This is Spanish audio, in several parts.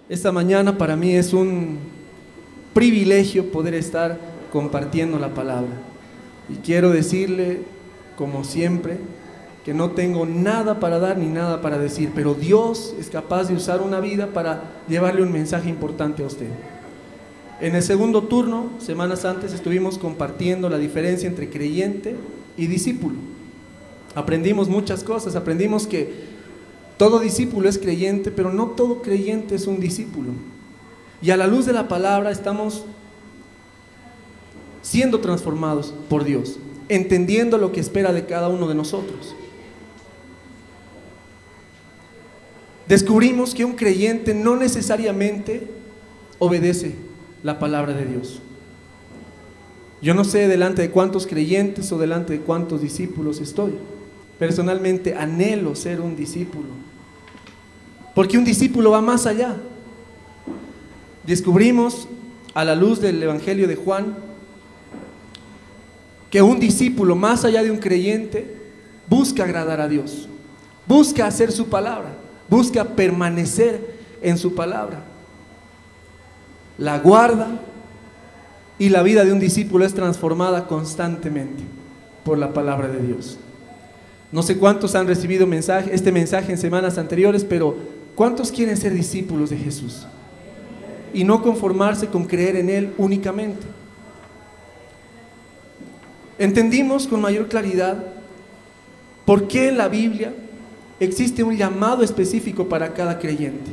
Esta mañana para mí es un privilegio poder estar compartiendo la palabra. Y quiero decirle, como siempre, que no tengo nada para dar ni nada para decir, pero Dios es capaz de usar una vida para llevarle un mensaje importante a usted. En el segundo turno, semanas antes, estuvimos compartiendo la diferencia entre creyente y discípulo. Aprendimos muchas cosas, aprendimos que todo discípulo es creyente, pero no todo creyente es un discípulo. Y a la luz de la palabra estamos siendo transformados por Dios, entendiendo lo que espera de cada uno de nosotros. Descubrimos que un creyente no necesariamente obedece la palabra de Dios. Yo no sé delante de cuántos creyentes o delante de cuántos discípulos estoy. Personalmente anhelo ser un discípulo, porque un discípulo va más allá. Descubrimos a la luz del Evangelio de Juan que un discípulo, más allá de un creyente, busca agradar a Dios, busca hacer su palabra, busca permanecer en su palabra, la guarda, y la vida de un discípulo es transformada constantemente por la palabra de Dios. No sé cuántos han recibido este mensaje en semanas anteriores, pero ¿cuántos quieren ser discípulos de Jesús? Y no conformarse con creer en Él únicamente. Entendimos con mayor claridad por qué en la Biblia existe un llamado específico para cada creyente.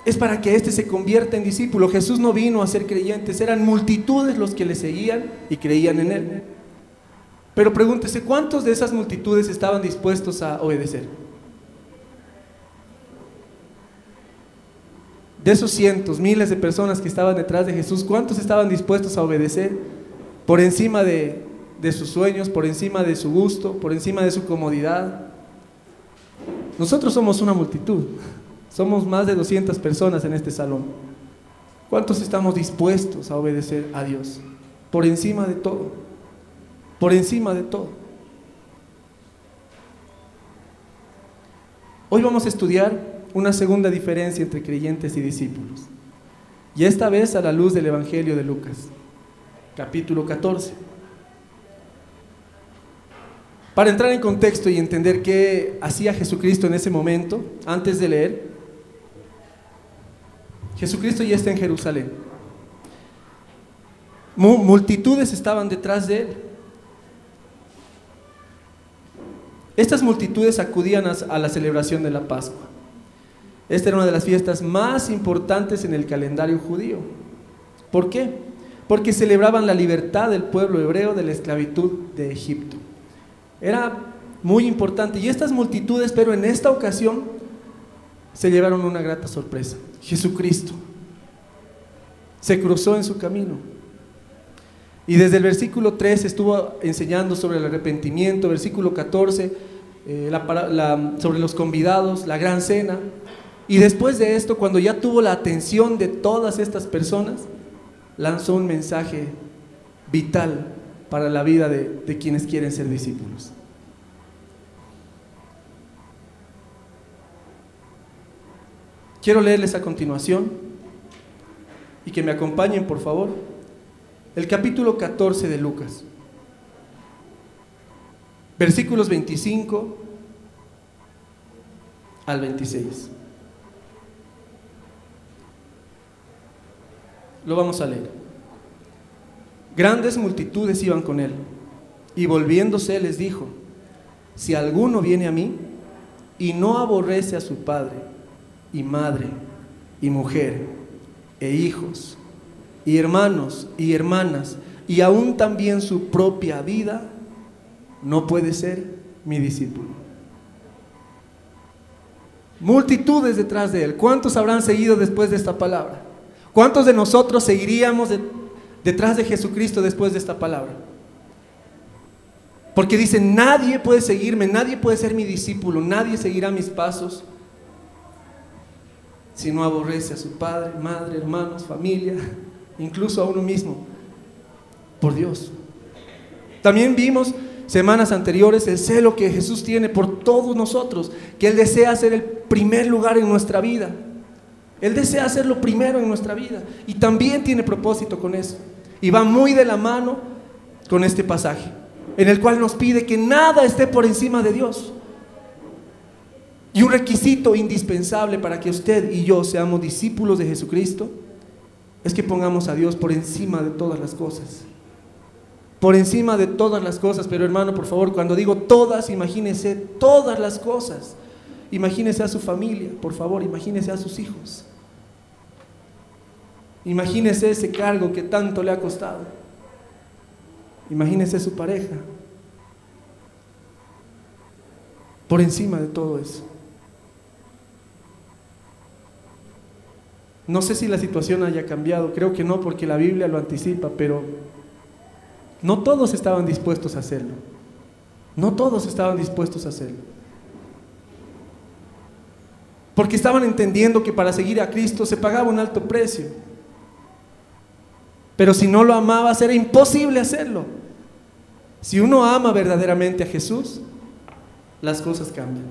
Es para que éste se convierta en discípulo. Jesús no vino a ser creyentes, eran multitudes los que le seguían y creían en Él. Pero pregúntese, ¿cuántos de esas multitudes estaban dispuestos a obedecer? De esos cientos, miles de personas que estaban detrás de Jesús, ¿cuántos estaban dispuestos a obedecer por encima de sus sueños, por encima de su gusto, por encima de su comodidad? Nosotros somos una multitud, somos más de 200 personas en este salón. ¿Cuántos estamos dispuestos a obedecer a Dios por encima de todo? Por encima de todo. Hoy vamos a estudiar una segunda diferencia entre creyentes y discípulos, y esta vez a la luz del Evangelio de Lucas, capítulo 14. Para entrar en contexto y entender qué hacía Jesucristo en ese momento, antes de leer, Jesucristo ya está en Jerusalén. Multitudes estaban detrás de Él. Estas multitudes acudían a la celebración de la Pascua. Esta era una de las fiestas más importantes en el calendario judío. ¿Por qué? Porque celebraban la libertad del pueblo hebreo de la esclavitud de Egipto. Era muy importante. Y estas multitudes, pero en esta ocasión, se llevaron una grata sorpresa. Jesucristo se cruzó en su camino. Y desde el versículo 3 estuvo enseñando sobre el arrepentimiento, versículo 14 sobre los convidados, la gran cena. Y después de esto, cuando ya tuvo la atención de todas estas personas, lanzó un mensaje vital para la vida de quienes quieren ser discípulos. Quiero leerles a continuación y que me acompañen, por favor, el capítulo 14 de Lucas, versículos 25 al 26. Lo vamos a leer. Grandes multitudes iban con él, y volviéndose les dijo: si alguno viene a mí y no aborrece a su padre y madre y mujer e hijos y hermanos y hermanas y aún también su propia vida, no puede ser mi discípulo. Multitudes detrás de él. ¿Cuántos habrán seguido después de esta palabra? ¿Cuántos de nosotros seguiríamos detrás de Jesucristo después de esta palabra? Porque dice: nadie puede seguirme, nadie puede ser mi discípulo, nadie seguirá mis pasos si no aborrece a su padre, madre, hermanos, familia, incluso a uno mismo, por Dios. También vimos semanas anteriores el celo que Jesús tiene por todos nosotros, que Él desea ser el primer lugar en nuestra vida. Él desea hacerlo primero en nuestra vida y también tiene propósito con eso. Y va muy de la mano con este pasaje, en el cual nos pide que nada esté por encima de Dios. Y un requisito indispensable para que usted y yo seamos discípulos de Jesucristo es que pongamos a Dios por encima de todas las cosas. Por encima de todas las cosas. Pero hermano, por favor, cuando digo todas, imagínese todas las cosas. Imagínese a su familia, por favor, imagínese a sus hijos. Imagínese ese cargo que tanto le ha costado. Imagínese su pareja. Por encima de todo eso. No sé si la situación haya cambiado, creo que no, porque la Biblia lo anticipa, pero no todos estaban dispuestos a hacerlo. No todos estaban dispuestos a hacerlo. Porque estaban entendiendo que para seguir a Cristo se pagaba un alto precio. Pero si no lo amabas, era imposible hacerlo. Si uno ama verdaderamente a Jesús, las cosas cambian.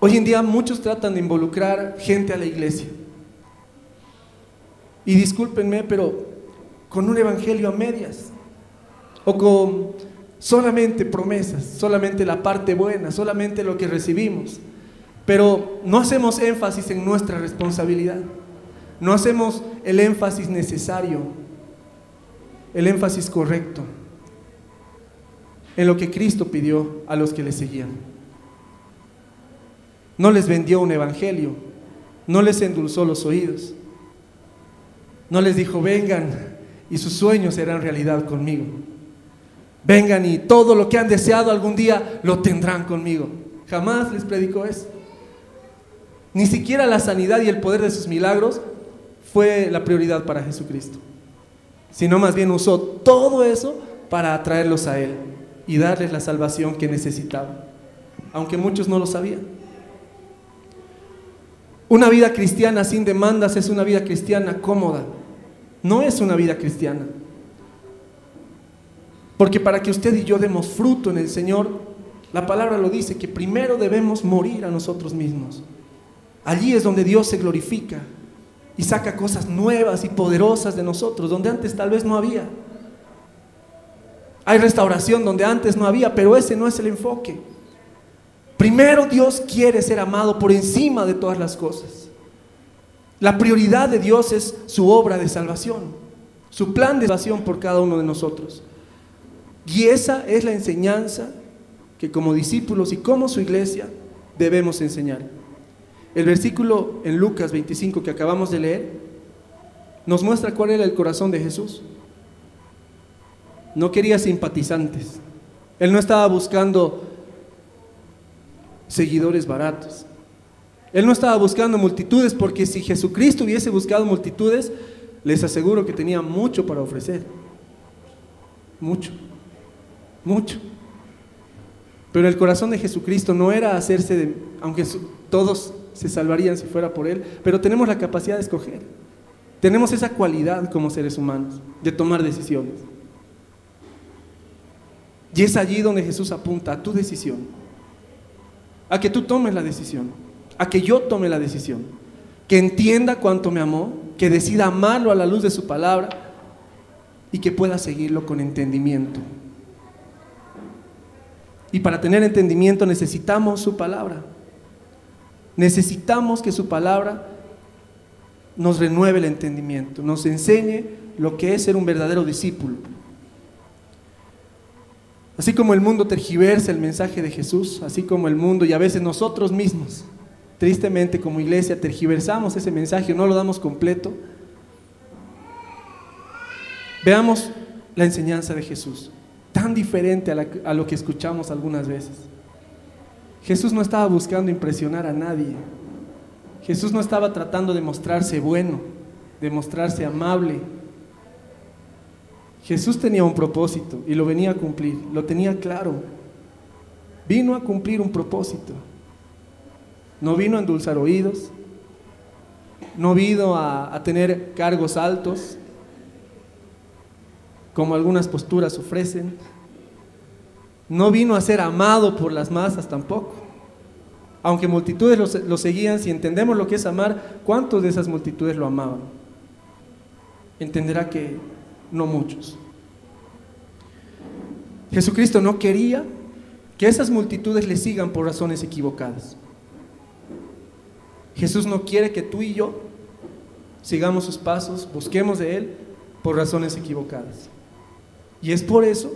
Hoy en día muchos tratan de involucrar gente a la iglesia. Y discúlpenme, pero con un evangelio a medias. O con solamente promesas, solamente la parte buena, solamente lo que recibimos. Pero no hacemos énfasis en nuestra responsabilidad. No hacemos el énfasis necesario, el énfasis correcto en lo que Cristo pidió a los que le seguían. No les vendió un evangelio, no les endulzó los oídos, no les dijo vengan y sus sueños serán realidad conmigo, vengan y todo lo que han deseado algún día lo tendrán conmigo. Jamás les predicó eso. Ni siquiera la sanidad y el poder de sus milagros fue la prioridad para Jesucristo, sino más bien usó todo eso para atraerlos a Él y darles la salvación que necesitaban, aunque muchos no lo sabían. Una vida cristiana sin demandas es una vida cristiana cómoda, no es una vida cristiana. Porque para que usted y yo demos fruto en el Señor, la palabra lo dice, que primero debemos morir a nosotros mismos. Allí es donde Dios se glorifica y saca cosas nuevas y poderosas de nosotros, donde antes tal vez no había. Hay restauración donde antes no había, pero ese no es el enfoque. Primero Dios quiere ser amado por encima de todas las cosas. La prioridad de Dios es su obra de salvación, su plan de salvación por cada uno de nosotros. Y esa es la enseñanza que como discípulos y como su iglesia debemos enseñar. El versículo en Lucas 25 que acabamos de leer nos muestra cuál era el corazón de Jesús. No quería simpatizantes. Él no estaba buscando seguidores baratos. Él no estaba buscando multitudes, porque si Jesucristo hubiese buscado multitudes, les aseguro que tenía mucho para ofrecer. Mucho, mucho. Pero el corazón de Jesucristo no era hacerse de, aunque todos se salvarían si fuera por Él, pero tenemos la capacidad de escoger. Tenemos esa cualidad como seres humanos, de tomar decisiones. Y es allí donde Jesús apunta a tu decisión, a que tú tomes la decisión, a que yo tome la decisión, que entienda cuánto me amó, que decida amarlo a la luz de su palabra y que pueda seguirlo con entendimiento. Y para tener entendimiento necesitamos su palabra. Necesitamos que su palabra nos renueve el entendimiento, nos enseñe lo que es ser un verdadero discípulo. Así como el mundo tergiversa el mensaje de Jesús, así como el mundo y a veces nosotros mismos, tristemente como iglesia, tergiversamos ese mensaje, no lo damos completo. Veamos la enseñanza de Jesús, tan diferente a lo que escuchamos algunas veces. Jesús no estaba buscando impresionar a nadie. Jesús no estaba tratando de mostrarse bueno, de mostrarse amable. Jesús tenía un propósito y lo venía a cumplir, lo tenía claro. Vino a cumplir un propósito. No vino a endulzar oídos, no vino a tener cargos altos, como algunas posturas ofrecen. No vino a ser amado por las masas tampoco, Aunque multitudes lo seguían, si entendemos lo que es amar, ¿cuántos de esas multitudes lo amaban? Entenderá que no muchos. Jesucristo no quería que esas multitudes le sigan por razones equivocadas. Jesús no quiere que tú y yo sigamos sus pasos, busquemos de Él por razones equivocadas. Y es por eso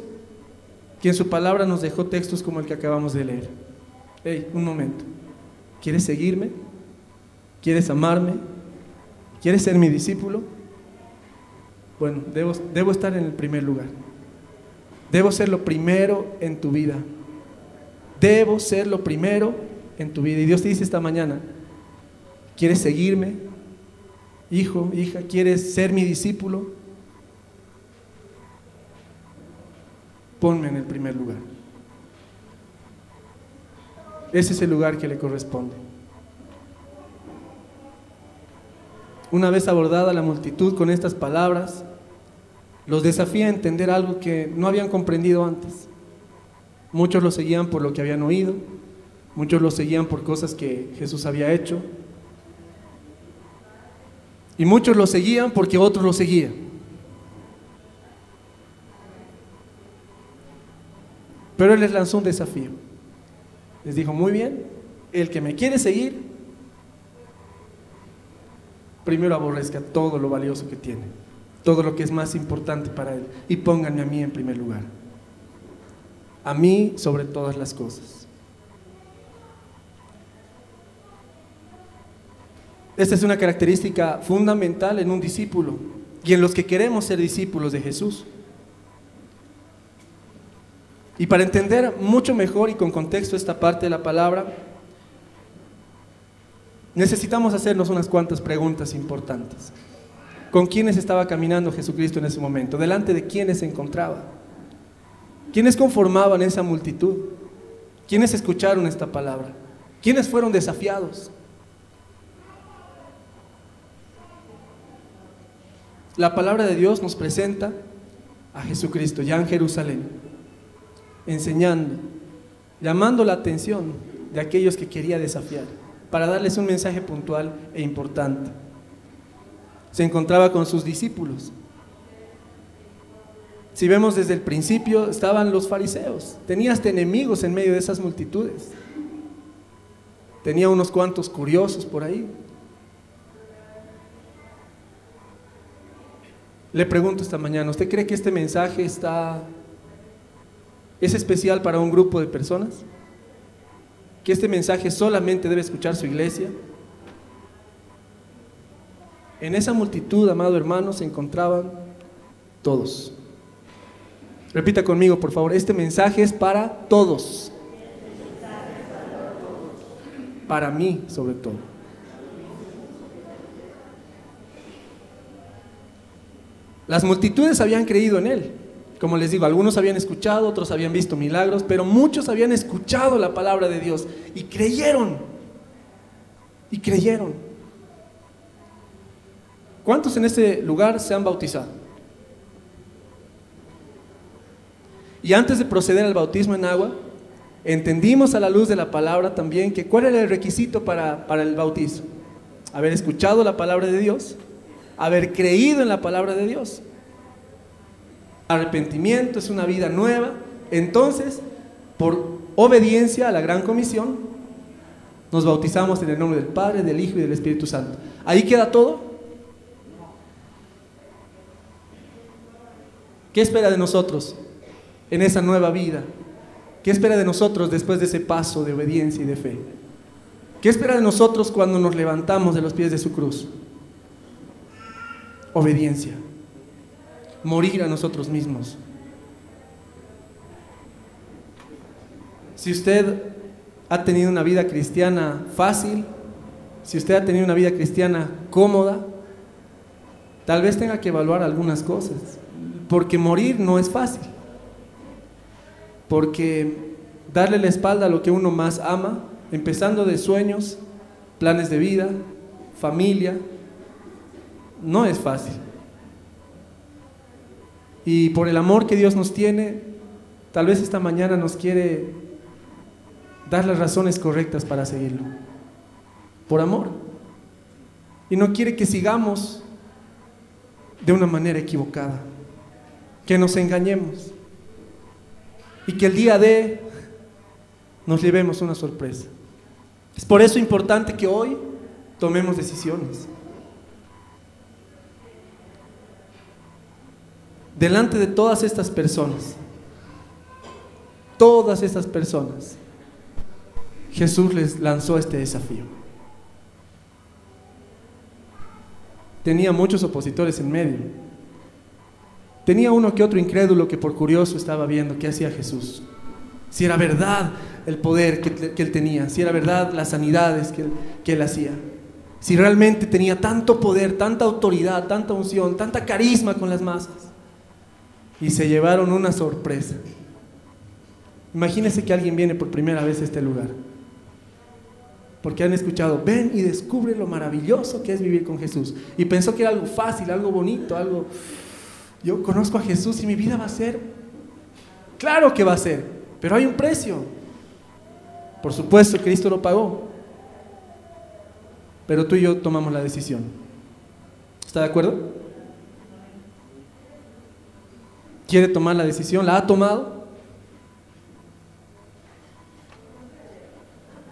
que en su palabra nos dejó textos como el que acabamos de leer. Hey, un momento. ¿Quieres seguirme? ¿Quieres amarme? ¿Quieres ser mi discípulo? Bueno, debo estar en el primer lugar. Debo ser lo primero en tu vida. Debo ser lo primero en tu vida. Y Dios te dice esta mañana, ¿quieres seguirme? Hijo, hija, ¿quieres ser mi discípulo? Ponme en el primer lugar. Ese es el lugar que le corresponde. Una vez abordada la multitud con estas palabras, los desafía a entender algo que no habían comprendido antes. Muchos lo seguían por lo que habían oído, muchos lo seguían por cosas que Jesús había hecho, y muchos lo seguían porque otros lo seguían. Pero Él les lanzó un desafío. Les dijo, muy bien, el que me quiere seguir, primero aborrezca todo lo valioso que tiene, todo lo que es más importante para Él, y pónganme a mí en primer lugar. A mí sobre todas las cosas. Esta es una característica fundamental en un discípulo y en los que queremos ser discípulos de Jesús. Y para entender mucho mejor y con contexto esta parte de la palabra, necesitamos hacernos unas cuantas preguntas importantes. ¿Con quiénes estaba caminando Jesucristo en ese momento? ¿Delante de quiénes se encontraba? ¿Quiénes conformaban esa multitud? ¿Quiénes escucharon esta palabra? ¿Quiénes fueron desafiados? La palabra de Dios nos presenta a Jesucristo ya en Jerusalén, enseñando, llamando la atención de aquellos que quería desafiar, para darles un mensaje puntual e importante. Se encontraba con sus discípulos. Si vemos desde el principio, estaban los fariseos. Tenía hasta enemigos en medio de esas multitudes. Tenía unos cuantos curiosos por ahí. Le pregunto esta mañana, ¿usted cree que este mensaje es especial para un grupo de personas? ¿Que este mensaje solamente debe escuchar su iglesia? En esa multitud, amado hermano, se encontraban todos. Repita conmigo, por favor, este mensaje es para todos. Para mí, sobre todo. Las multitudes habían creído en Él. Como les digo, algunos habían escuchado, otros habían visto milagros, pero muchos habían escuchado la palabra de Dios y creyeron. Y creyeron. ¿Cuántos en este lugar se han bautizado? Y antes de proceder al bautismo en agua, entendimos a la luz de la palabra también que ¿cuál era el requisito para el bautismo? Haber escuchado la palabra de Dios, haber creído en la palabra de Dios. Arrepentimiento es una vida nueva. Entonces, por obediencia a la gran comisión, nos bautizamos en el nombre del Padre, del Hijo y del Espíritu Santo. ¿Ahí queda todo? ¿Qué espera de nosotros en esa nueva vida? ¿Qué espera de nosotros después de ese paso de obediencia y de fe? ¿Qué espera de nosotros cuando nos levantamos de los pies de su cruz? Obediencia. Morir a nosotros mismos. Si usted ha tenido una vida cristiana fácil, si usted ha tenido una vida cristiana cómoda, tal vez tenga que evaluar algunas cosas, porque morir no es fácil, porque darle la espalda a lo que uno más ama, empezando de sueños, planes de vida, familia, no es fácil. Y por el amor que Dios nos tiene, tal vez esta mañana nos quiere dar las razones correctas para seguirlo, por amor. Y no quiere que sigamos de una manera equivocada, que nos engañemos y que el día de nos llevemos una sorpresa. Es por eso importante que hoy tomemos decisiones. Delante de todas estas personas, Jesús les lanzó este desafío. Tenía muchos opositores en medio. Tenía uno que otro incrédulo que por curioso estaba viendo qué hacía Jesús. Si era verdad el poder que él tenía, si era verdad las sanidades que él hacía. Si realmente tenía tanto poder, tanta autoridad, tanta unción, tanta carisma con las masas. Y se llevaron una sorpresa. Imagínense que alguien viene por primera vez a este lugar, porque han escuchado, ven y descubre lo maravilloso que es vivir con Jesús, y pensó que era algo fácil, algo bonito, algo, yo conozco a Jesús y mi vida va a ser, claro que va a ser, pero hay un precio. Por supuesto, Cristo lo pagó, pero tú y yo tomamos la decisión. ¿Está de acuerdo? ¿Quiere tomar la decisión? ¿La ha tomado?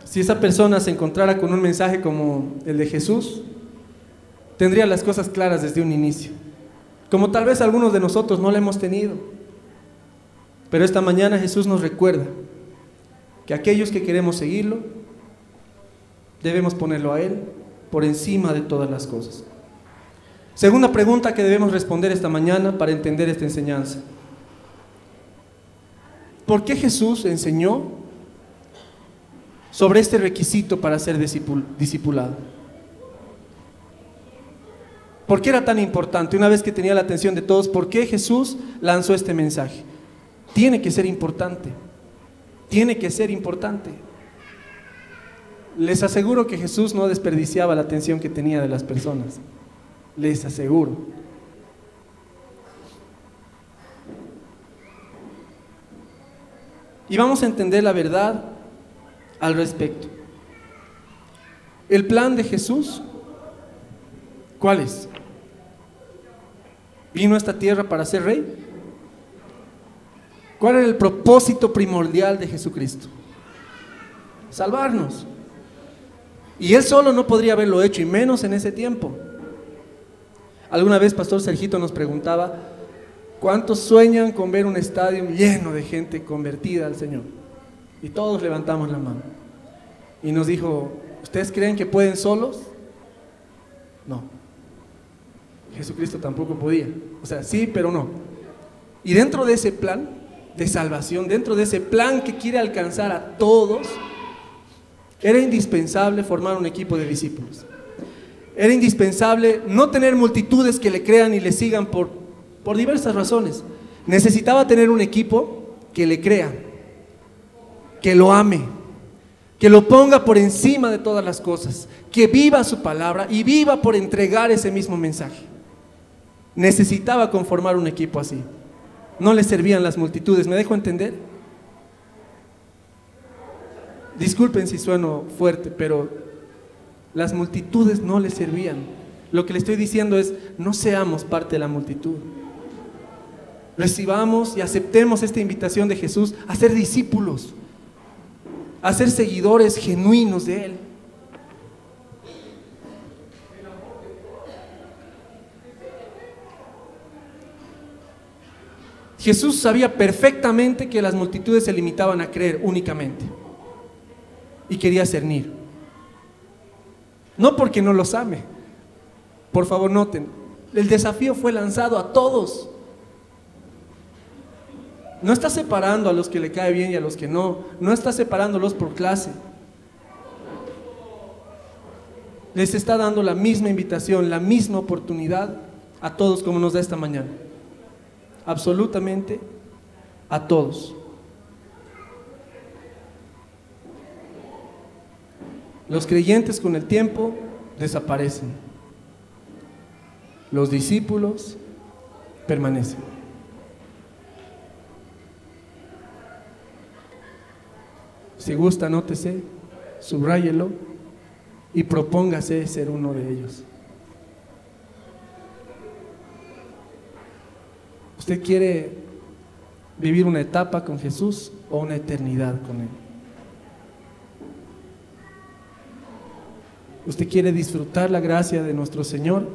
Si esa persona se encontrara con un mensaje como el de Jesús, tendría las cosas claras desde un inicio, como tal vez algunos de nosotros no la hemos tenido. Pero esta mañana Jesús nos recuerda que aquellos que queremos seguirlo, debemos ponerlo a Él por encima de todas las cosas. Segunda pregunta que debemos responder esta mañana para entender esta enseñanza: ¿por qué Jesús enseñó sobre este requisito para ser discipulado? ¿Por qué era tan importante? Una vez que tenía la atención de todos, ¿por qué Jesús lanzó este mensaje? Tiene que ser importante. Tiene que ser importante. Les aseguro que Jesús no desperdiciaba la atención que tenía de las personas. Les aseguro. Y vamos a entender la verdad al respecto. El plan de Jesús, ¿cuál es? ¿Vino a esta tierra para ser rey? ¿Cuál era el propósito primordial de Jesucristo? Salvarnos. Y Él solo no podría haberlo hecho, y menos en ese tiempo. Alguna vez Pastor Sergito nos preguntaba, ¿cuántos sueñan con ver un estadio lleno de gente convertida al Señor? Y todos levantamos la mano. Y nos dijo, ¿ustedes creen que pueden solos? No. Jesucristo tampoco podía. O sea, sí, pero no. Y dentro de ese plan de salvación, dentro de ese plan que quiere alcanzar a todos, era indispensable formar un equipo de discípulos. Era indispensable no tener multitudes que le crean y le sigan por diversas razones. Necesitaba tener un equipo que le crea, que lo ame, que lo ponga por encima de todas las cosas, que viva su palabra y viva por entregar ese mismo mensaje. Necesitaba conformar un equipo así. No le servían las multitudes. ¿Me dejo entender? Disculpen si sueno fuerte, pero las multitudes no le servían. Lo que le estoy diciendo es, no seamos parte de la multitud. Recibamos y aceptemos esta invitación de Jesús a ser discípulos, a ser seguidores genuinos de Él. Jesús sabía perfectamente que las multitudes se limitaban a creer únicamente y quería cernir. No porque no los ame. Por favor, noten, el desafío fue lanzado a todos. No está separando a los que le cae bien y a los que no. No está separándolos por clase. Les está dando la misma invitación, la misma oportunidad a todos como nos da esta mañana. Absolutamente a todos. Los creyentes con el tiempo desaparecen. Los discípulos permanecen. Si gusta, anótese, subráyelo y propóngase ser uno de ellos. ¿Usted quiere vivir una etapa con Jesús o una eternidad con Él? ¿Usted quiere disfrutar la gracia de nuestro Señor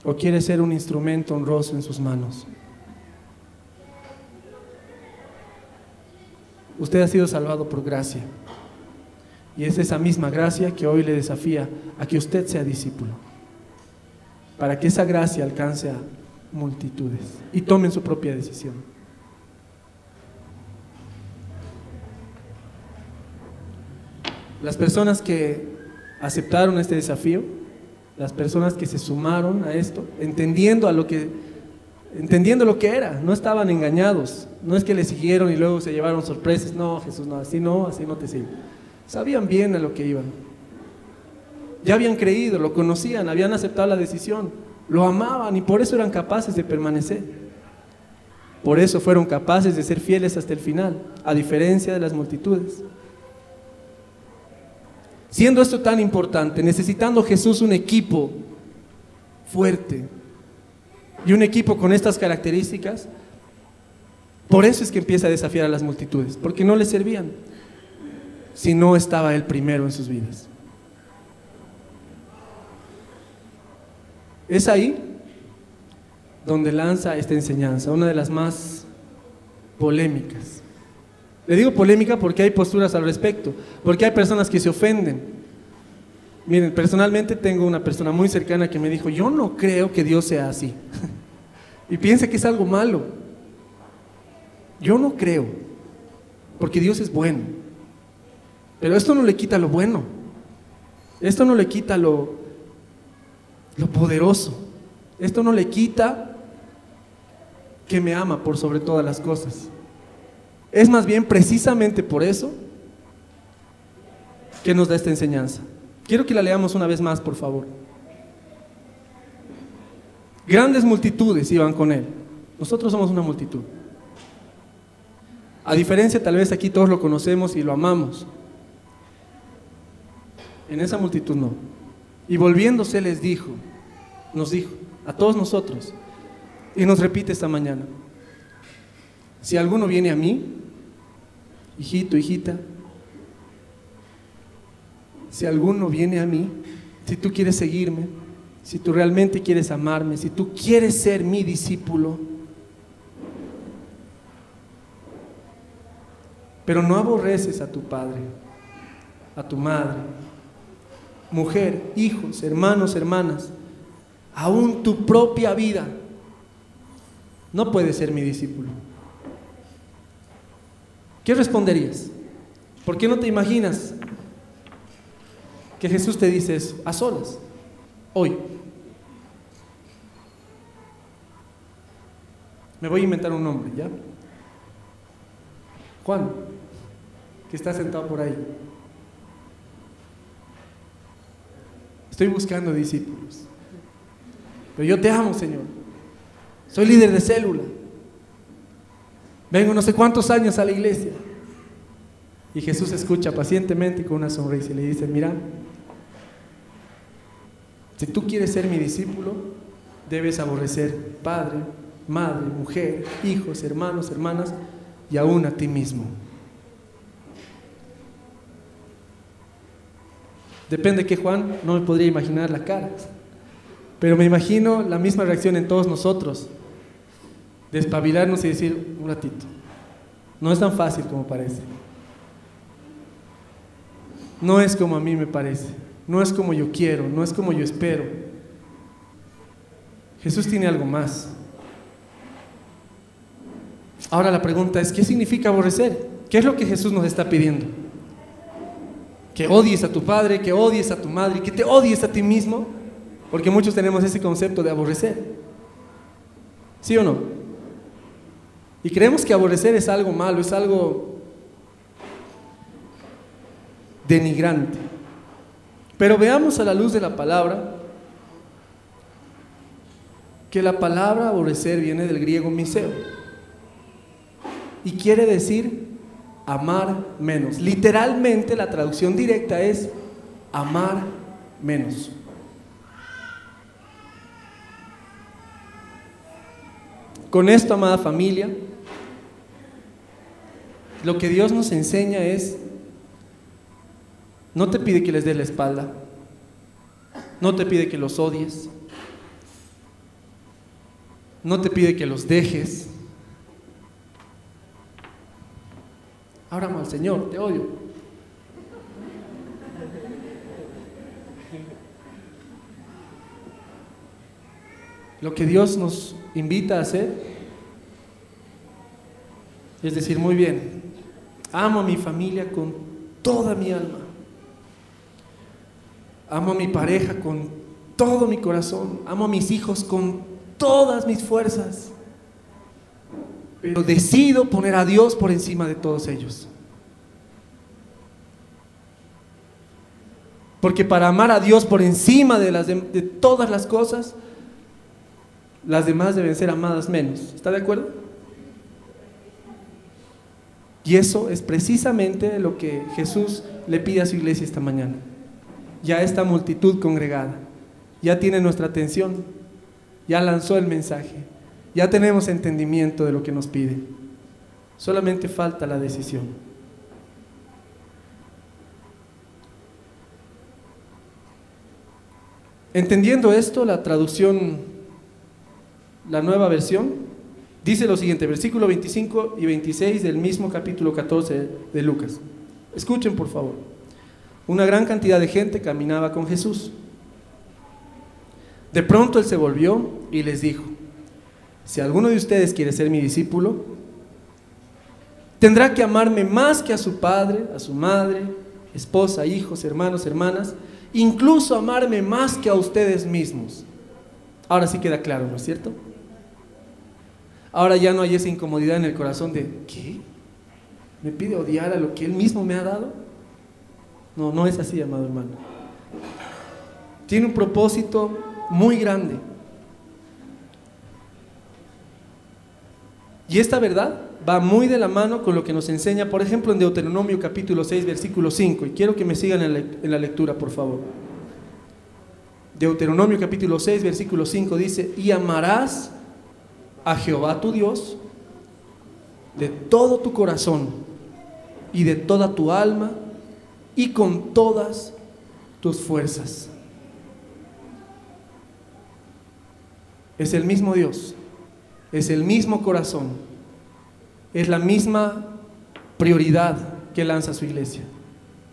o quiere ser un instrumento honroso en sus manos? Usted ha sido salvado por gracia, y es esa misma gracia que hoy le desafía a que usted sea discípulo, para que esa gracia alcance a multitudes y tomen su propia decisión. Las personas que aceptaron este desafío, las personas que se sumaron a esto, entendiendo lo que era, no estaban engañados, no es que le siguieron y luego se llevaron sorpresas. No, Jesús, no, así no te sigo. Sabían bien a lo que iban, ya habían creído, lo conocían, habían aceptado la decisión, lo amaban y por eso eran capaces de permanecer. Por eso fueron capaces de ser fieles hasta el final, a diferencia de las multitudes. Siendo esto tan importante, necesitando Jesús un equipo fuerte y un equipo con estas características, por eso es que empieza a desafiar a las multitudes, porque no les servían si no estaba Él primero en sus vidas. Es ahí donde lanza esta enseñanza, una de las más polémicas. Le digo polémica porque hay posturas al respecto, porque hay personas que se ofenden. Miren, personalmente tengo una persona muy cercana que me dijo: yo no creo que Dios sea así. Y piensa que es algo malo. Yo no creo, porque Dios es bueno. Pero esto no le quita lo bueno, esto no le quita lo poderoso, esto no le quita que me ama por sobre todas las cosas. Es más bien precisamente por eso que nos da esta enseñanza. Quiero que la leamos una vez más, por favor. Grandes multitudes iban con Él. Nosotros somos una multitud. A diferencia, tal vez aquí todos lo conocemos y lo amamos. En esa multitud no. Y volviéndose nos dijo a todos nosotros, y nos repite esta mañana: si alguno viene a mí, hijito, hijita, si alguno viene a mí, si tú quieres seguirme, si tú realmente quieres amarme, si tú quieres ser mi discípulo, pero no aborreces a tu padre, a tu madre, mujer, hijos, hermanos, hermanas, aún tu propia vida, no puedes ser mi discípulo. ¿Qué responderías? ¿Por qué no te imaginas que Jesús te dice eso a solas, hoy? Me voy a inventar un nombre, ¿ya? Juan, que está sentado por ahí. Estoy buscando discípulos, pero yo te amo, Señor. Soy líder de célula, vengo no sé cuántos años a la iglesia. Y Jesús escucha pacientemente con una sonrisa y le dice: mira, si tú quieres ser mi discípulo, debes aborrecer padre, madre, mujer, hijos, hermanos, hermanas y aún a ti mismo. Depende que Juan, no me podría imaginar la cara, pero me imagino la misma reacción en todos nosotros, despabilarnos y decir: un ratito, no es tan fácil como parece, no es como a mí me parece, no es como yo quiero, no es como yo espero. Jesús tiene algo más. Ahora la pregunta es: ¿qué significa aborrecer? ¿Qué es lo que Jesús nos está pidiendo? ¿Que odies a tu padre, que odies a tu madre, que te odies a ti mismo? Porque muchos tenemos ese concepto de aborrecer, ¿sí o no? Y creemos que aborrecer es algo malo, es algo denigrante. Pero veamos a la luz de la palabra que la palabra aborrecer viene del griego miseo y quiere decir amar menos. Literalmente la traducción directa es amar menos. Con esto, amada familia, lo que Dios nos enseña es, no te pide que les des la espalda, no te pide que los odies, no te pide que los dejes. Ahora amo al Señor, te odio. Lo que Dios nos invita a hacer es decir, muy bien, amo a mi familia con toda mi alma, amo a mi pareja con todo mi corazón, amo a mis hijos con todas mis fuerzas, pero decido poner a Dios por encima de todos ellos. Porque para amar a Dios por encima de todas las cosas, las demás deben ser amadas menos. ¿Está de acuerdo? Y eso es precisamente lo que Jesús le pide a su iglesia esta mañana. Ya esta multitud congregada ya tiene nuestra atención, ya lanzó el mensaje, ya tenemos entendimiento de lo que nos pide. Solamente falta la decisión. Entendiendo esto, la traducción, la nueva versión, dice lo siguiente, versículo 25 y 26 del mismo capítulo 14 de Lucas. Escuchen, por favor. Una gran cantidad de gente caminaba con Jesús. De pronto Él se volvió y les dijo: si alguno de ustedes quiere ser mi discípulo, tendrá que amarme más que a su padre, a su madre, esposa, hijos, hermanos, hermanas, incluso amarme más que a ustedes mismos. Ahora sí queda claro, ¿no es cierto? Ahora ya no hay esa incomodidad en el corazón de ¿qué? ¿Me pide odiar a lo que Él mismo me ha dado? No, no es así, amado hermano. Tiene un propósito muy grande. Y esta verdad va muy de la mano con lo que nos enseña, por ejemplo, en Deuteronomio capítulo 6, versículo 5. Y quiero que me sigan en la lectura, por favor. Deuteronomio capítulo 6, versículo 5 dice: y amarás a Jehová tu Dios de todo tu corazón y de toda tu alma y con todas tus fuerzas. Es el mismo Dios, es el mismo corazón, es la misma prioridad que lanza su iglesia,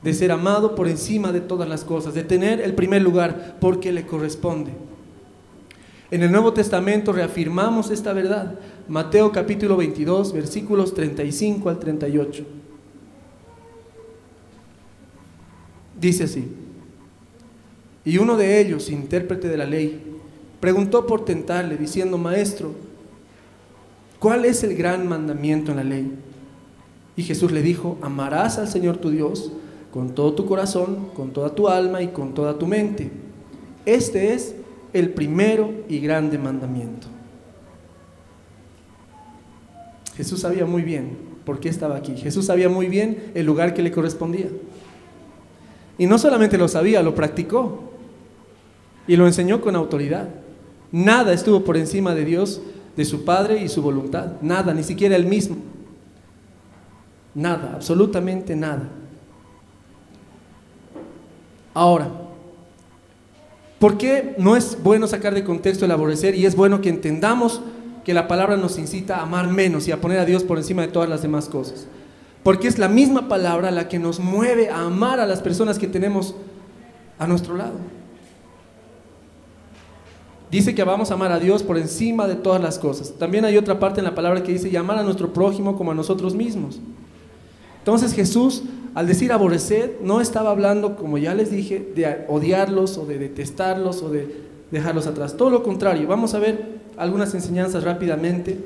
de ser amado por encima de todas las cosas, de tener el primer lugar porque le corresponde. En el Nuevo Testamento reafirmamos esta verdad. Mateo capítulo 22, versículos 35 al 38. Dice así: y uno de ellos, intérprete de la ley, preguntó por tentarle, diciendo: Maestro, ¿cuál es el gran mandamiento en la ley? Y Jesús le dijo: amarás al Señor tu Dios con todo tu corazón, con toda tu alma y con toda tu mente. Este es el primero y grande mandamiento. Jesús sabía muy bien por qué estaba aquí. Jesús sabía muy bien el lugar que le correspondía. Y no solamente lo sabía, lo practicó y lo enseñó con autoridad. Nada estuvo por encima de Dios, de su Padre y su voluntad. Nada, ni siquiera Él mismo. Nada, absolutamente nada. Ahora, ¿por qué no es bueno sacar de contexto el aborrecer? Y es bueno que entendamos que la palabra nos incita a amar menos y a poner a Dios por encima de todas las demás cosas. Porque es la misma palabra la que nos mueve a amar a las personas que tenemos a nuestro lado. Dice que vamos a amar a Dios por encima de todas las cosas. También hay otra parte en la palabra que dice: y amar a nuestro prójimo como a nosotros mismos. Entonces Jesús, al decir aborrecer, no estaba hablando, como ya les dije, de odiarlos o de detestarlos o de dejarlos atrás. Todo lo contrario. Vamos a ver algunas enseñanzas rápidamente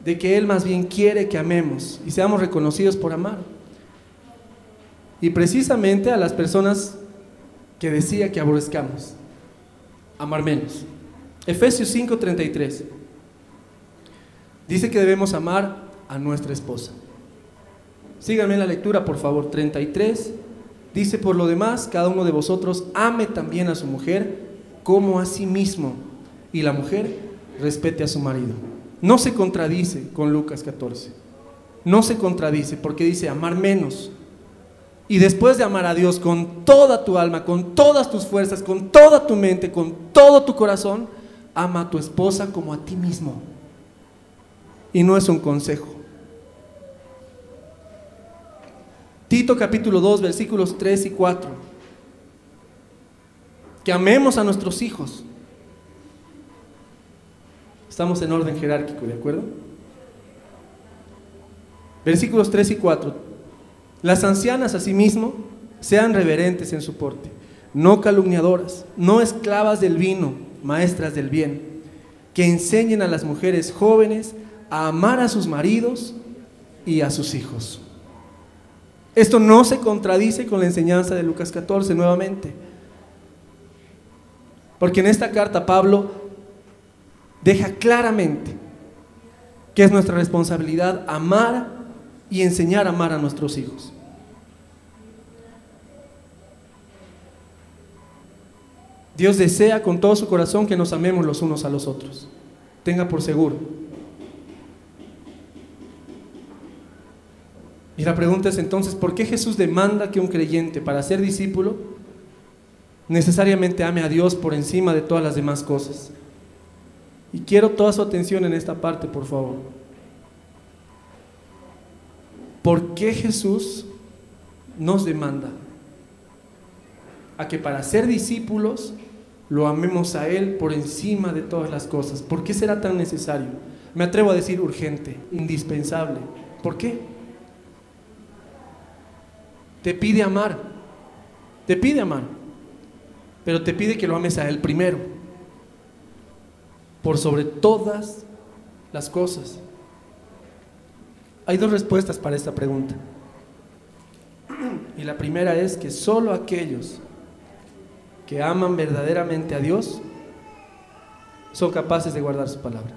de que Él más bien quiere que amemos y seamos reconocidos por amar. Y precisamente a las personas que decía que aborrezcamos, amar menos. Efesios 5:33 dice que debemos amar a nuestra esposa. Síganme en la lectura, por favor. 33 dice: por lo demás, cada uno de vosotros ame también a su mujer como a sí mismo, y la mujer respete a su marido. No se contradice con Lucas 14. No se contradice, porque dice amar menos. Y después de amar a Dios con toda tu alma, con todas tus fuerzas, con toda tu mente, con todo tu corazón, ama a tu esposa como a ti mismo. Y no es un consejo. Tito capítulo 2, versículos 3 y 4. Que amemos a nuestros hijos. Estamos en orden jerárquico, ¿de acuerdo? Versículos 3 y 4. Las ancianas asimismo sean reverentes en su porte, no calumniadoras, no esclavas del vino, maestras del bien, que enseñen a las mujeres jóvenes a amar a sus maridos y a sus hijos. Esto no se contradice con la enseñanza de Lucas 14 nuevamente, porque en esta carta Pablo deja claramente que es nuestra responsabilidad amar y enseñar a amar a nuestros hijos. Dios desea con todo su corazón que nos amemos los unos a los otros. Tenga por seguro. Y la pregunta es entonces, ¿por qué Jesús demanda que un creyente, para ser discípulo, necesariamente ame a Dios por encima de todas las demás cosas? Y quiero toda su atención en esta parte, por favor. ¿Por qué Jesús nos demanda a que para ser discípulos lo amemos a Él por encima de todas las cosas? ¿Por qué será tan necesario? Me atrevo a decir urgente, indispensable. ¿Por qué? Te pide amar, pero te pide que lo ames a Él primero, por sobre todas las cosas. Hay dos respuestas para esta pregunta. Y la primera es que solo aquellos que aman verdaderamente a Dios son capaces de guardar su palabra.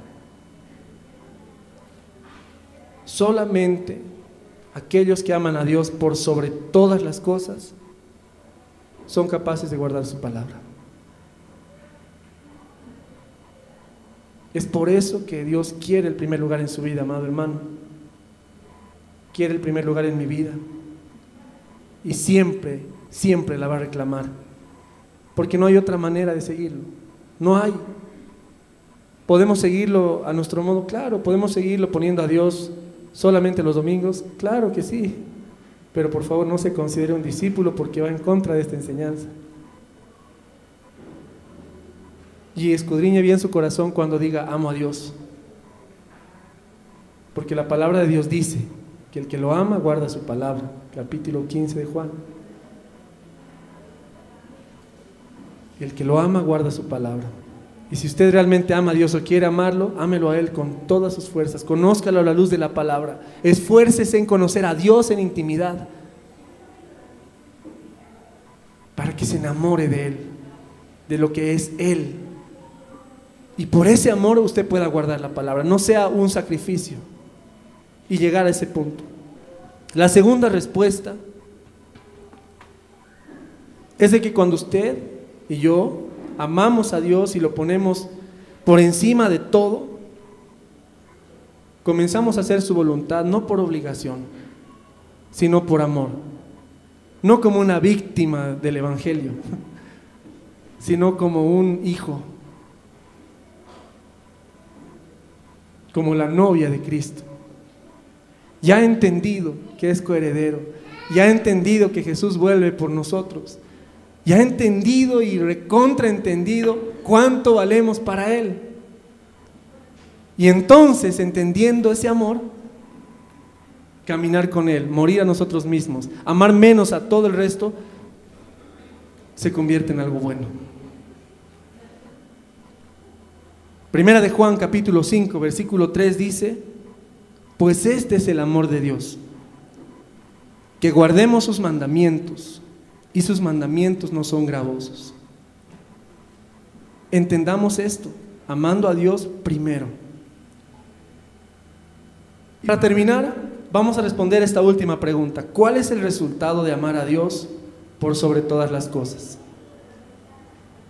Solamente aquellos que aman a Dios por sobre todas las cosas son capaces de guardar su palabra. Es por eso que Dios quiere el primer lugar en su vida, amado hermano. Quiere el primer lugar en mi vida. Y siempre, siempre la va a reclamar. Porque no hay otra manera de seguirlo. No hay. ¿Podemos seguirlo a nuestro modo? Claro. ¿Podemos seguirlo poniendo a Dios solamente los domingos? Claro que sí. Pero por favor no se considere un discípulo porque va en contra de esta enseñanza. Y escudriñe bien su corazón cuando diga amo a Dios. Porque la palabra de Dios dice que el que lo ama guarda su palabra. Capítulo 15 de Juan. El que lo ama guarda su palabra. Y si usted realmente ama a Dios o quiere amarlo, ámelo a Él con todas sus fuerzas. Conózcalo a la luz de la palabra. Esfuércese en conocer a Dios en intimidad, para que se enamore de Él, de lo que es Él. Y por ese amor usted pueda guardar la palabra. No sea un sacrificio. Y llegar a ese punto. La segunda respuesta es de que cuando usted y yo amamos a Dios y lo ponemos por encima de todo, comenzamos a hacer su voluntad no por obligación, sino por amor. No como una víctima del evangelio, sino como un hijo, como la novia de Cristo. Ya ha entendido que es coheredero, ya ha entendido que Jesús vuelve por nosotros, ya ha entendido y recontraentendido cuánto valemos para Él. Y entonces, entendiendo ese amor, caminar con Él, morir a nosotros mismos, amar menos a todo el resto, se convierte en algo bueno. Primera de Juan capítulo 5 versículo 3 dice: pues este es el amor de Dios, que guardemos sus mandamientos, y sus mandamientos no son gravosos. Entendamos esto, amando a Dios primero. Para terminar, vamos a responder esta última pregunta. ¿Cuál es el resultado de amar a Dios por sobre todas las cosas?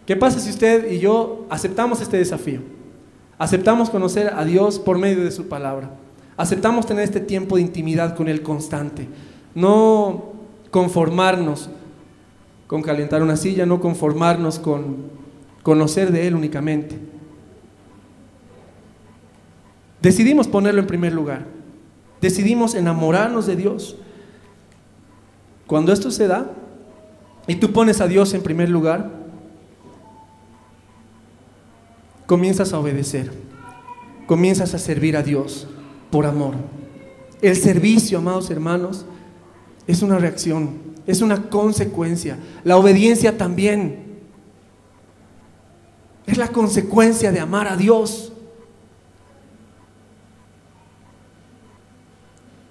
¿Qué pasa si usted y yo aceptamos este desafío? Aceptamos conocer a Dios por medio de su palabra. Aceptamos tener este tiempo de intimidad con Él constante. No conformarnos con calentar una silla, no conformarnos con conocer de Él únicamente. Decidimos ponerlo en primer lugar. Decidimos enamorarnos de Dios. Cuando esto se da y tú pones a Dios en primer lugar, comienzas a obedecer, comienzas a servir a Dios por amor. El servicio, amados hermanos, es una reacción, es una consecuencia. La obediencia también es la consecuencia de amar a Dios.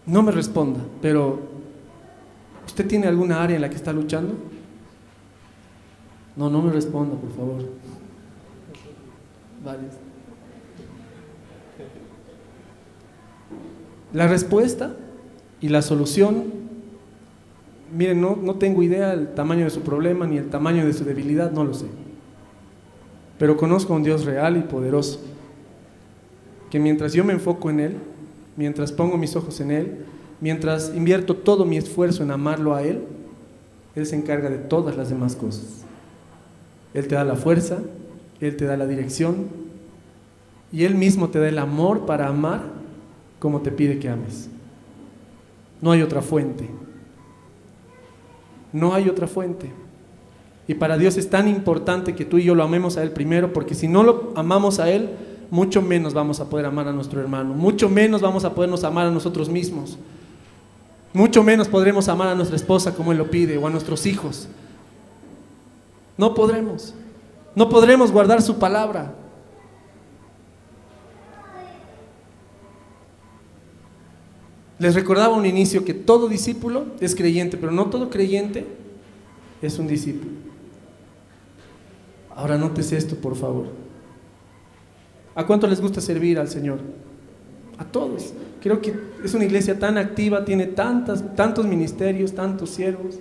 No me responda, pero ¿usted tiene alguna área en la que está luchando? No me responda, por favor. Varias. La respuesta y la solución, miren, no tengo idea del tamaño de su problema ni el tamaño de su debilidad, no lo sé. Pero conozco a un Dios real y poderoso, que mientras yo me enfoco en Él, mientras pongo mis ojos en Él, mientras invierto todo mi esfuerzo en amarlo a Él, Él se encarga de todas las demás cosas. Él te da la fuerza, Él te da la dirección y Él mismo te da el amor para amar como te pide que ames. No hay otra fuente. No hay otra fuente. Y para Dios es tan importante que tú y yo lo amemos a Él primero, porque si no lo amamos a Él, mucho menos vamos a poder amar a nuestro hermano, mucho menos vamos a podernos amar a nosotros mismos, mucho menos podremos amar a nuestra esposa como Él lo pide, o a nuestros hijos. No podremos guardar su palabra. Les recordaba un inicio que todo discípulo es creyente, pero no todo creyente es un discípulo. Ahora nótese esto, por favor. ¿A cuánto les gusta servir al Señor? A todos. Creo que es una iglesia tan activa, tiene tantos ministerios, tantos siervos.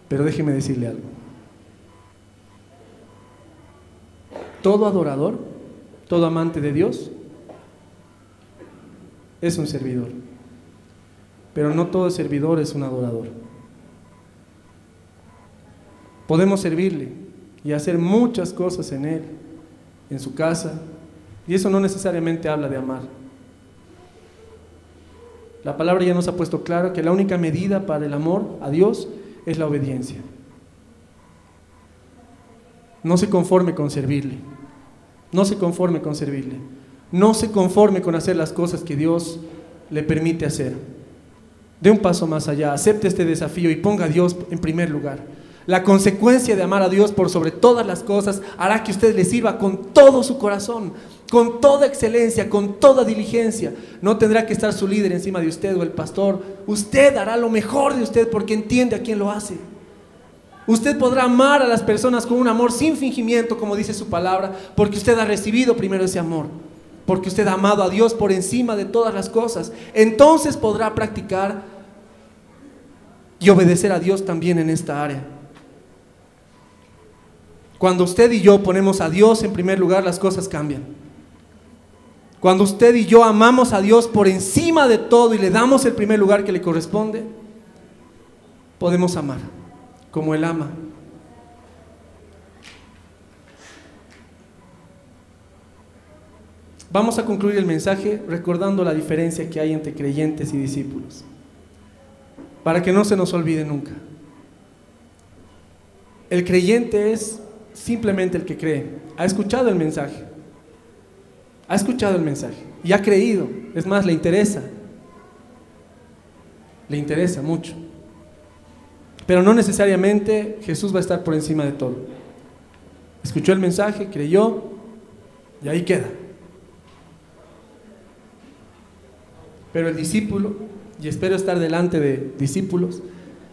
Pero déjeme decirle algo. Todo adorador, todo amante de Dios es un servidor. Pero no todo servidor es un adorador. Podemos servirle y hacer muchas cosas en Él, en su casa, y eso no necesariamente habla de amar. La palabra ya nos ha puesto claro que la única medida para el amor a Dios es la obediencia. No se conforme con servirle. No se conforme con servirle. No se conforme con hacer las cosas que Dios le permite hacer. Dé un paso más allá, acepte este desafío y ponga a Dios en primer lugar. La consecuencia de amar a Dios por sobre todas las cosas hará que usted le sirva con todo su corazón, con toda excelencia, con toda diligencia. No tendrá que estar su líder encima de usted o el pastor. Usted hará lo mejor de usted porque entiende a quién lo hace. Usted podrá amar a las personas con un amor sin fingimiento, como dice su palabra, porque usted ha recibido primero ese amor, porque usted ha amado a Dios por encima de todas las cosas. Entonces podrá practicar y obedecer a Dios también en esta área. Cuando usted y yo ponemos a Dios en primer lugar, las cosas cambian. Cuando usted y yo amamos a Dios por encima de todo y le damos el primer lugar que le corresponde, podemos amar como Él ama. Vamos a concluir el mensaje recordando la diferencia que hay entre creyentes y discípulos, para que no se nos olvide nunca. El creyente es simplemente el que cree. Ha escuchado el mensaje. Ha escuchado el mensaje y ha creído. Es más, le interesa. Le interesa mucho. Pero no necesariamente Jesús va a estar por encima de todo. Escuchó el mensaje, creyó y ahí queda. Pero el discípulo, y espero estar delante de discípulos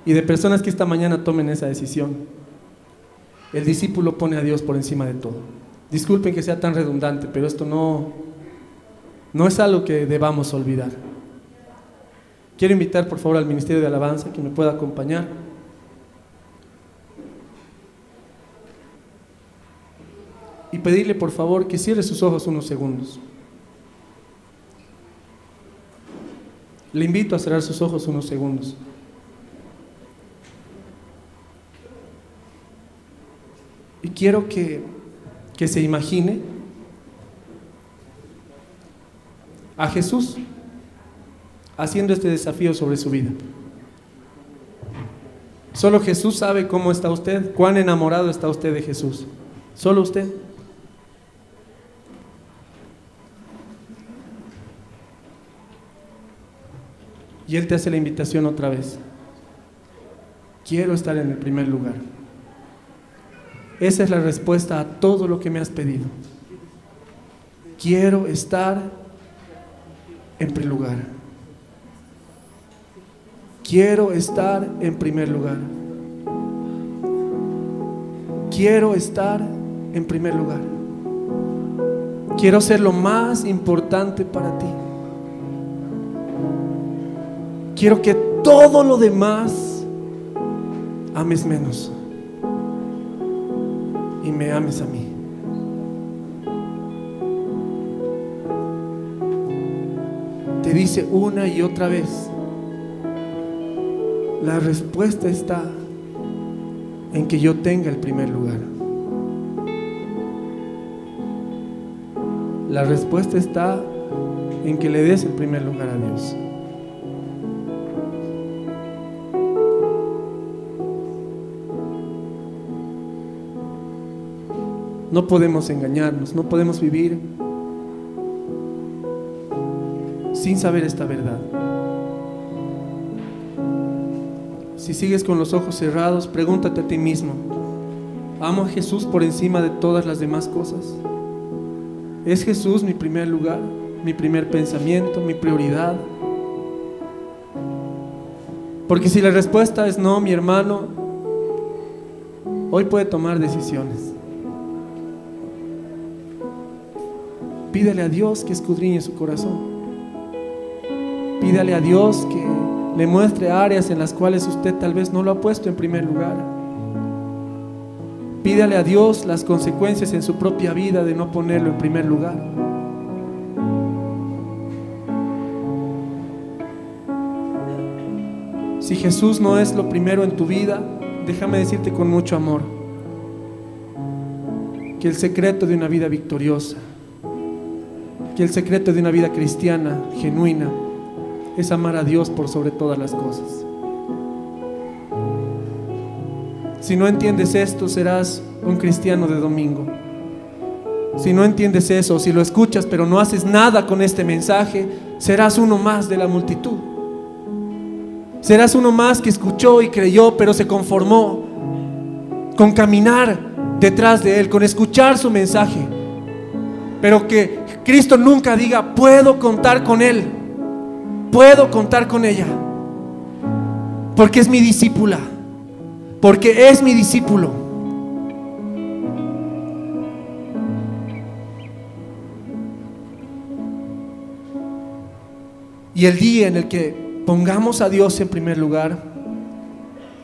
y de personas que esta mañana tomen esa decisión, el discípulo pone a Dios por encima de todo. Disculpen que sea tan redundante, pero esto no No es algo que debamos olvidar. Quiero invitar por favor al Ministerio de Alabanza que me pueda acompañar. Y pedirle por favor que cierre sus ojos unos segundos. Le invito a cerrar sus ojos unos segundos. Y quiero que se imagine a Jesús haciendo este desafío sobre su vida. Solo Jesús sabe cómo está usted, cuán enamorado está usted de Jesús. Solo usted. Y Él te hace la invitación otra vez. Quiero estar en el primer lugar. Esa es la respuesta a todo lo que me has pedido. Quiero estar en primer lugar. Quiero estar en primer lugar. Quiero estar en primer lugar. Quiero ser lo más importante para ti. Quiero que todo lo demás ames menos y me ames a mí. Te dice una y otra vez, la respuesta está en que yo tenga el primer lugar. La respuesta está en que le des el primer lugar a Dios. No podemos engañarnos, no podemos vivir sin saber esta verdad. Si sigues con los ojos cerrados, pregúntate a ti mismo: ¿amo a Jesús por encima de todas las demás cosas? ¿Es Jesús mi primer lugar, mi primer pensamiento, mi prioridad? Porque si la respuesta es no, mi hermano, hoy puede tomar decisiones. Pídele a Dios que escudriñe su corazón. Pídale a Dios que le muestre áreas en las cuales usted tal vez no lo ha puesto en primer lugar. Pídale a Dios las consecuencias en su propia vida de no ponerlo en primer lugar. Si Jesús no es lo primero en tu vida, déjame decirte con mucho amor que el secreto de una vida victoriosa, que el secreto de una vida cristiana genuina es amar a Dios por sobre todas las cosas. Si no entiendes esto, serás un cristiano de domingo. Si no entiendes eso, si lo escuchas pero no haces nada con este mensaje, serás uno más de la multitud. Serás uno más que escuchó y creyó, pero se conformó con caminar detrás de Él, con escuchar su mensaje, pero que Cristo nunca diga: puedo contar con Él, puedo contar con ella, porque es mi discípula, porque es mi discípulo. Y el día en el que pongamos a Dios en primer lugar,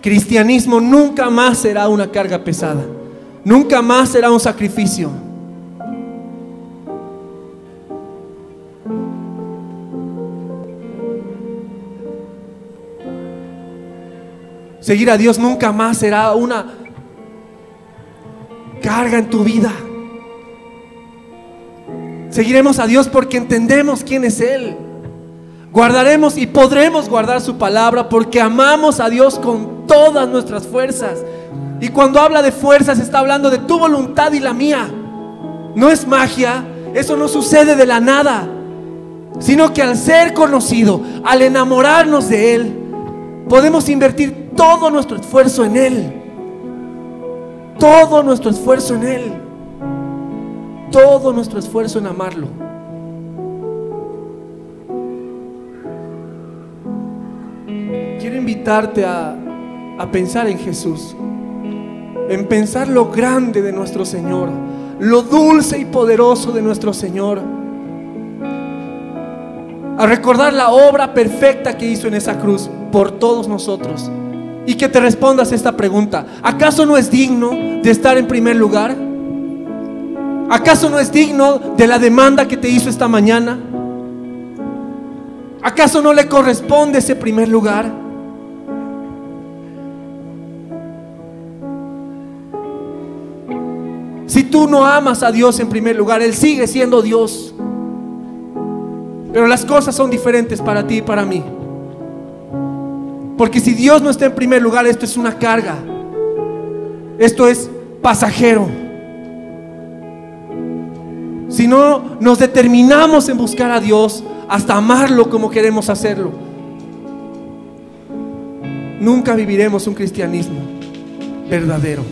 cristianismo nunca más será una carga pesada, nunca más será un sacrificio. Seguir a Dios nunca más será una carga en tu vida. Seguiremos a Dios porque entendemos quién es Él. Guardaremos y podremos guardar su palabra porque amamos a Dios con todas nuestras fuerzas. Y cuando habla de fuerzas, está hablando de tu voluntad y la mía. No es magia, eso no sucede de la nada, sino que al ser conocido, al enamorarnos de Él, podemos invertir todo nuestro esfuerzo en Él. Todo nuestro esfuerzo en Él. Todo nuestro esfuerzo en amarlo. Quiero invitarte a pensar en Jesús, en pensar lo grande de nuestro Señor, lo dulce y poderoso de nuestro Señor. a recordar la obra perfecta que hizo en esa cruz por todos nosotros, y que te respondas esta pregunta: ¿acaso no es digno de estar en primer lugar? ¿Acaso no es digno de la demanda que te hizo esta mañana? ¿Acaso no le corresponde ese primer lugar? Si tú no amas a Dios en primer lugar, Él sigue siendo Dios, pero las cosas son diferentes para ti y para mí. Porque si Dios no está en primer lugar, esto es una carga, esto es pasajero. Si no nos determinamos en buscar a Dios hasta amarlo como queremos hacerlo, nunca viviremos un cristianismo verdadero.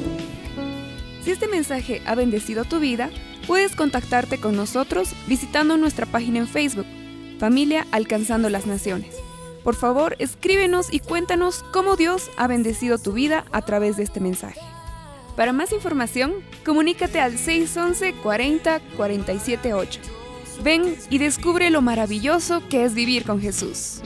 Si este mensaje ha bendecido tu vida, puedes contactarte con nosotros visitando nuestra página en Facebook, Familia Alcanzando las Naciones. Por favor, escríbenos y cuéntanos cómo Dios ha bendecido tu vida a través de este mensaje. Para más información, comunícate al 611 40 47 8. Ven y descubre lo maravilloso que es vivir con Jesús.